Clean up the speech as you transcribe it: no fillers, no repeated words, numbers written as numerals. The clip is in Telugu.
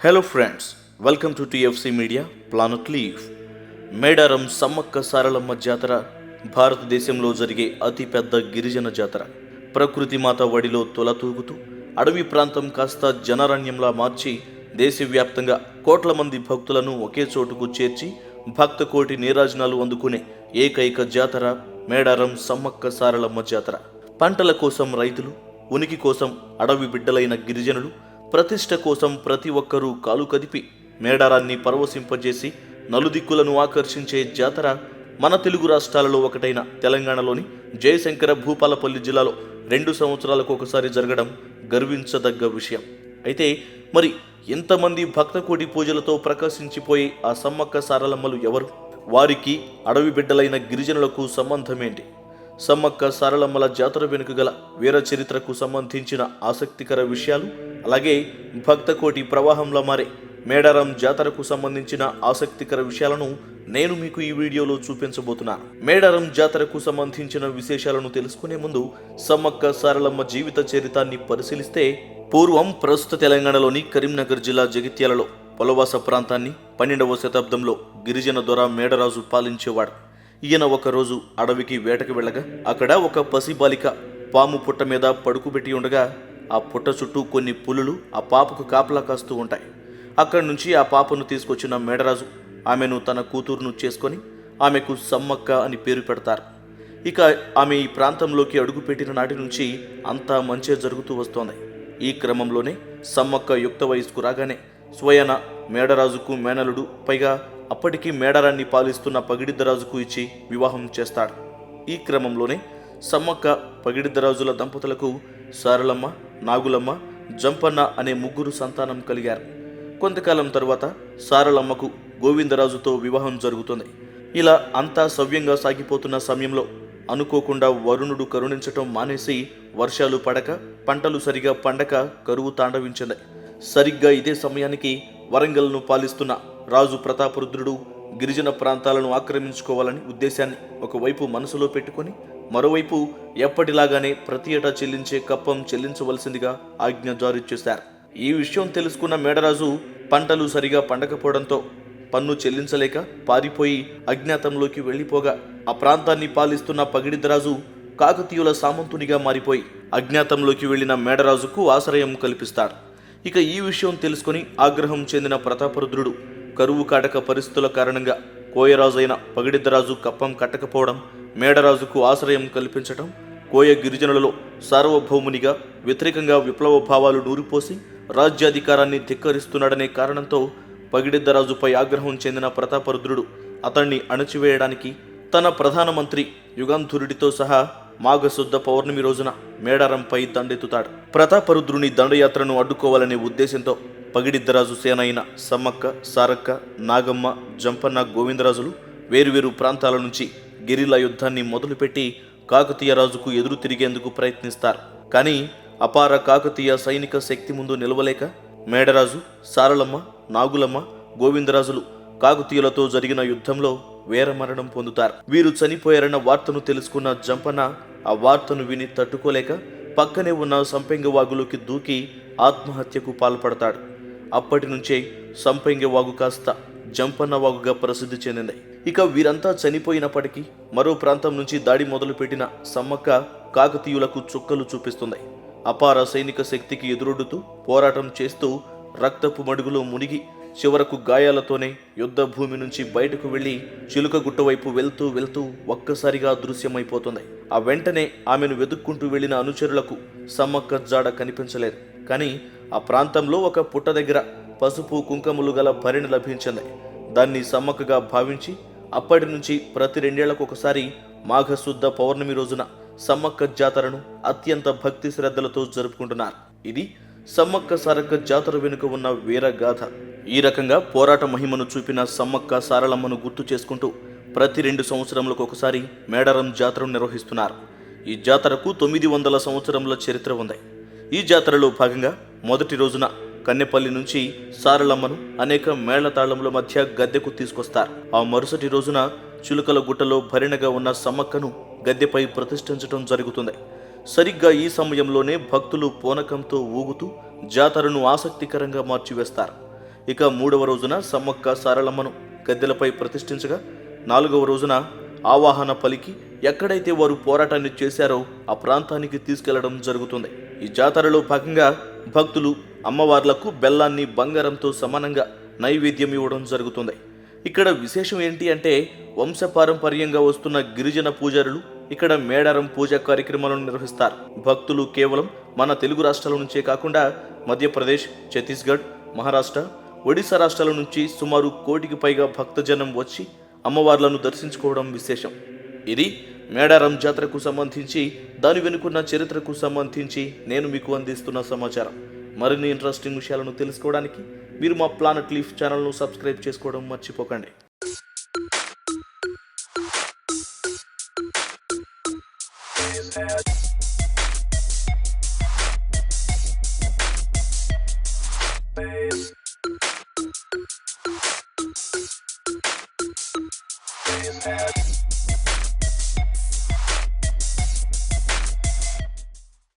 Hello friends, welcome to TFC media planet leave. Medaram Sammakka Saralamma జాతర భారతదేశంలో జరిగే అతిపెద్ద గిరిజన జాతర. ప్రకృతి మాత వడిలో తొలతూగుతూ అడవి ప్రాంతం కాస్త జనారణ్యంలా మార్చి దేశవ్యాప్తంగా కోట్ల మంది భక్తులను ఒకే చోటుకు చేర్చి భక్త కోటి నీరాజనాలు అందుకునే ఏకైక జాతర మేడారం సమ్మక్క సారలమ్మ జాతర. పంటల కోసం రైతులు, ఉనికి కోసం అడవి బిడ్డలైన గిరిజనులు, ప్రతిష్ట కోసం ప్రతి ఒక్కరూ కాలు కదిపి మేడారాన్ని పరవశింపజేసి నలుదిక్కులను ఆకర్షించే జాతర మన తెలుగు రాష్ట్రాలలో ఒకటైన తెలంగాణలోని జయశంకర భూపాలపల్లి జిల్లాలో 2 సంవత్సరాలకు ఒకసారి జరగడం గర్వించదగ్గ విషయం. అయితే మరి ఎంతమంది భక్తకోటి పూజలతో ప్రకాశించిపోయే ఆ సమ్మక్క సారలమ్మలు ఎవరు? వారికి అడవి బిడ్డలైన గిరిజనులకు సంబంధమేంటి? సమ్మక్క సారలమ్మల జాతర వెనుక గల వీర చరిత్రకు సంబంధించిన ఆసక్తికర విషయాలు, అలాగే భక్తకోటి ప్రవాహంలో మారే మేడారం జాతరకు సంబంధించిన ఆసక్తికర విషయాలను నేను మీకు ఈ వీడియోలో చూపించబోతున్నాను. మేడారం జాతరకు సంబంధించిన విశేషాలను తెలుసుకునే ముందు సమ్మక్క సారలమ్మ జీవిత చరితాన్ని పరిశీలిస్తే, పూర్వం ప్రస్తుత తెలంగాణలోని కరీంనగర్ జిల్లా జగిత్యాలలో పొలవాస ప్రాంతాన్ని 12వ శతాబ్దంలో గిరిజన దొర మేడరాజు పాలించేవాడు. ఈయన ఒకరోజు అడవికి వేటకు వెళ్ళగా అక్కడ ఒక పసిబాలిక పాము పుట్ట మీద పడుకుబెట్టి ఉండగా ఆ పుట్ట చుట్టూ కొన్ని పులులు ఆ పాపకు కాపలా కాస్తూ ఉంటాయి. అక్కడి నుంచి ఆ పాపను తీసుకొచ్చిన మేడరాజు ఆమెను తన కూతురును చేసుకొని ఆమెకు సమ్మక్క అని పేరు పెడతారు. ఇక ఆమె ఈ ప్రాంతంలోకి అడుగుపెట్టిన నాటి నుంచి అంతా మంచే జరుగుతూ వస్తోంది. ఈ క్రమంలోనే సమ్మక్క యుక్త వయస్సుకు రాగానే స్వయన మేడరాజుకు మేనలుడు, పైగా అప్పటికి మేడారాన్ని పాలిస్తున్న పగిడిద్దరాజుకు ఇచ్చి వివాహం చేస్తాడు. ఈ క్రమంలోనే సమ్మక్క పగిడిద్దరాజుల దంపతులకు సారలమ్మ, నాగులమ్మ, జంపన్న అనే 3 సంతానం కలిగారు. కొంతకాలం తరువాత సారలమ్మకు గోవిందరాజుతో వివాహం జరుగుతుంది. ఇలా అంతా సవ్యంగా సాగిపోతున్న సమయంలో అనుకోకుండా వరుణుడు కరుణించటం మానేసి వర్షాలు పడక, పంటలు సరిగా పండక కరువు తాండవించింది. సరిగ్గా ఇదే సమయానికి వరంగల్ను పాలిస్తున్న రాజు ప్రతాపరుద్రుడు గిరిజన ప్రాంతాలను ఆక్రమించుకోవాలని ఉద్దేశాన్ని ఒకవైపు మనసులో పెట్టుకొని, మరోవైపు ఎప్పటిలాగానే ప్రతి ఏటా చెల్లించే కప్పం చెల్లించవలసిందిగా ఆజ్ఞ జారీ చేశారు. ఈ విషయం తెలుసుకున్న మేడరాజు పంటలు సరిగా పండకపోవడంతో పన్ను చెల్లించలేక పారిపోయి అజ్ఞాతంలోకి వెళ్లిపోగా, ఆ ప్రాంతాన్ని పాలిస్తున్న పగిడిద్దరాజు కాకతీయుల సామంతునిగా మారిపోయి అజ్ఞాతంలోకి వెళ్లిన మేడరాజుకు ఆశ్రయం కల్పిస్తాడు. ఇక ఈ విషయం తెలుసుకుని ఆగ్రహం చెందిన ప్రతాపరుద్రుడు కరువు కాటక పరిస్థితుల కారణంగా కోయరాజు అయిన పగిడిద్దరాజు కప్పం కట్టకపోవడం, మేడరాజుకు ఆశ్రయం కల్పించటం, కోయ గిరిజనులలో సార్వభౌమునిగా వ్యతిరేకంగా విప్లవ భావాలు నూరిపోసి రాజ్యాధికారాన్ని ధిక్కరిస్తున్నాడనే కారణంతో పగిడిద్దరాజుపై ఆగ్రహం చెందిన ప్రతాపరుద్రుడు అతన్ని అణచివేయడానికి తన ప్రధానమంత్రి యుగంధరుడితో సహా మాఘశుద్ధ పౌర్ణమి రోజున మేడారంపై దండెత్తుతాడు. ప్రతాపరుద్రుని దండయాత్రను అడ్డుకోవాలనే ఉద్దేశంతో పగిడిద్దరాజు సేన అయిన సమ్మక్క, సారక్క, నాగమ్మ, జంపన్న, గోవిందరాజులు వేరువేరు ప్రాంతాల నుంచి గెరిల్లా యుద్ధాన్ని మొదలుపెట్టి కాకతీయ రాజుకు ఎదురు తిరిగేందుకు ప్రయత్నిస్తారు. కానీ అపార కాకతీయ సైనిక శక్తి ముందు నిలవలేక మేడరాజు, సారలమ్మ, నాగులమ్మ, గోవిందరాజులు కాకతీయులతో జరిగిన యుద్ధంలో వీరమరణం పొందుతారు. వీరు చనిపోయారన్న వార్తను తెలుసుకున్న జంపన్న ఆ వార్తను విని తట్టుకోలేక పక్కనే ఉన్న సంపెంగవాగులోకి దూకి ఆత్మహత్యకు పాల్పడతాడు. అప్పటి నుంచే సంపెంగవాగు కాస్త జంపన్న వాగుగా ప్రసిద్ధి చెందింది. ఇక వీరంతా చనిపోయినప్పటికీ మరో ప్రాంతం నుంచి దాడి మొదలుపెట్టిన సమ్మక్క కాకతీయులకు చుక్కలు చూపిస్తుంది. అపార సైనిక శక్తికి ఎదురొడ్డుతూ పోరాటం చేస్తూ రక్తపు మడుగులో మునిగి చివరకు గాయాలతోనే యుద్ధ భూమి నుంచి బయటకు వెళ్లి చిలుకగుట్ట వైపు వెళ్తూ వెళ్తూ ఒక్కసారిగా అదృశ్యమైపోతుంది. ఆ వెంటనే ఆమెను వెతుక్కుంటూ వెళ్లిన అనుచరులకు సమ్మక్క జాడ కనిపించలేదు. కానీ ఆ ప్రాంతంలో ఒక పుట్ట దగ్గర పసుపు కుంకుమలు గల భరిణి లభించింది. దాన్ని సమ్మక్కగా భావించి అప్పటి నుంచి ప్రతి 2 ఏళ్లకు ఒకసారి మాఘశుద్ధ పౌర్ణమి రోజున సమ్మక్క జాతరను అత్యంత భక్తి శ్రద్ధలతో జరుపుకుంటున్నారు. ఇది సమ్మక్క సారక్క జాతర వెనుక ఉన్న వీరగాథ. ఈ రకంగా పోరాట మహిమను చూపిన సమ్మక్క సారలమ్మను గుర్తు చేసుకుంటూ ప్రతి 2 సంవత్సరములకు ఒకసారి మేడారం జాతరను నిర్వహిస్తున్నారు. ఈ జాతరకు 900 సంవత్సరముల చరిత్ర ఉంది. ఈ జాతరలో భాగంగా మొదటి రోజున కన్నెపల్లి నుంచి సారలమ్మను అనేక మేళ్లతాళముల మధ్య గద్దెకు తీసుకొస్తారు. ఆ మరుసటి రోజున చిలుకల గుట్టలో భరిణగా ఉన్న సమ్మక్కను గద్దెపై ప్రతిష్ఠించడం జరుగుతుంది. సరిగ్గా ఈ సమయంలోనే భక్తులు పూనకంతో ఊగుతూ జాతరను ఆసక్తికరంగా మార్చివేస్తారు. ఇక 3వ రోజున సమ్మక్క సారలమ్మను గద్దెలపై ప్రతిష్ఠించగా 4వ రోజున ఆవాహన పలికి ఎక్కడైతే వారు పోరాటాన్ని చేశారో ఆ ప్రాంతానికి తీసుకెళ్లడం జరుగుతుంది. ఈ జాతరలో భాగంగా భక్తులు అమ్మవార్లకు బెల్లాన్ని బంగారంతో సమానంగా నైవేద్యం ఇవ్వడం జరుగుతుంది. ఇక్కడ విశేషం ఏంటి అంటే వంశపారంపర్యంగా వస్తున్న గిరిజన పూజారులు ఇక్కడ మేడారం పూజా కార్యక్రమాలను నిర్వహిస్తారు. భక్తులు కేవలం మన తెలుగు రాష్ట్రాల నుంచే కాకుండా మధ్యప్రదేశ్, ఛత్తీస్గఢ్, మహారాష్ట్ర, ఒడిశా రాష్ట్రాల నుంచి సుమారు 1 కోటికి పైగా భక్తజనం వచ్చి అమ్మవార్లను దర్శించుకోవడం విశేషం. ఇది మేడారం జాతరకు సంబంధించి దాని వెనుకున్న చరిత్రకు సంబంధించి నేను మీకు అందిస్తున్న సమాచారం. మరిన్ని ఇంట్రెస్టింగ్ విషయాలను తెలుసుకోవడానికి మీరు మా ప్లానెట్ లీఫ్ ఛానల్ను సబ్స్క్రైబ్ చేసుకోవడం మర్చిపోకండి. Head.